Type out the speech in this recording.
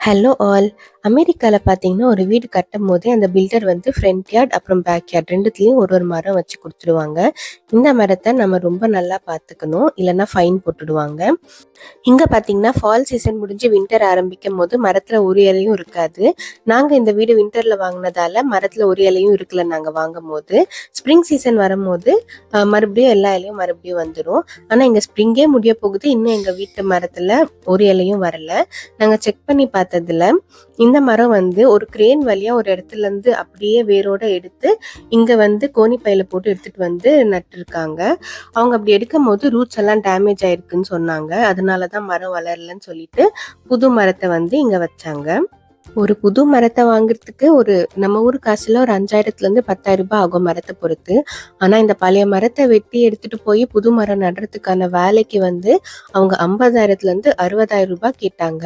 Hello all. அமெரிக்கால பார்த்தீங்கன்னா, ஒரு வீடு கட்டும்போதே அந்த பில்டர் வந்து ஃப்ரண்ட் யார்ட் அப்புறம் பேக் யார்ட் 2த்துலயும் ஒரு ஒரு மரம் வச்சு குடுத்துருவாங்க. இந்த மரத்த நம்ம ரொம்ப நல்லா பார்த்துக்கணும். இல்லன்னா ஃபைன் போட்டுடுவாங்க. இங்க பார்த்தீங்கன்னா, ஃபால் சீசன் முடிஞ்சு வின்டர் ஆரம்பிக்கும்போது மரத்துல ஒரு இலையும் இருக்காது. நாங்க இந்த வீடு வின்டர்ல வாங்குனதால மரத்துல ஒரு இலையும் இருக்கல நாங்க வாங்கும்போது. ஸ்ப்ரிங் சீசன் வரும்போது மறுபடியும் எல்லா இலையும் மறுபடியும் வந்துரும். ஆனா இங்க ஸ்ப்ரிங்கே முடிய போகுது. இன்னும் எங்க வீட்டு மரத்துல ஒரு இலையும் வரல. நாங்க செக் பண்ணி பார்த்ததுல, இந்த மரம் வந்து ஒரு கிரேன் வழியா ஒரு இடத்துலருந்து அப்படியே வேரோட எடுத்து, இங்க வந்து கோணிப்பையில போட்டு எடுத்துட்டு வந்து நட்டுருக்காங்க. அவங்க அப்படி எடுக்கும்போது ரூட்ஸ் எல்லாம் டேமேஜ் ஆயிருக்குன்னு சொன்னாங்க. அதனால தான் மரம் வளரலன்னு சொல்லிட்டு, புது மரத்த வந்து இங்க வச்சாங்க. ஒரு புது மரத்த வாங்குறதுக்கு நம்ம ஊர் காசுல ஒரு 5,000லேருந்து 10,000 ஆகும் மரத்த பொறுத்து. ஆனா இந்த பழைய மரத்த வெட்டி எடுத்துட்டு போய் புது மரம் நடுறதுக்கான வேலைக்கு வந்து அவங்க 50,000லேருந்து 60,000 கேட்டாங்க.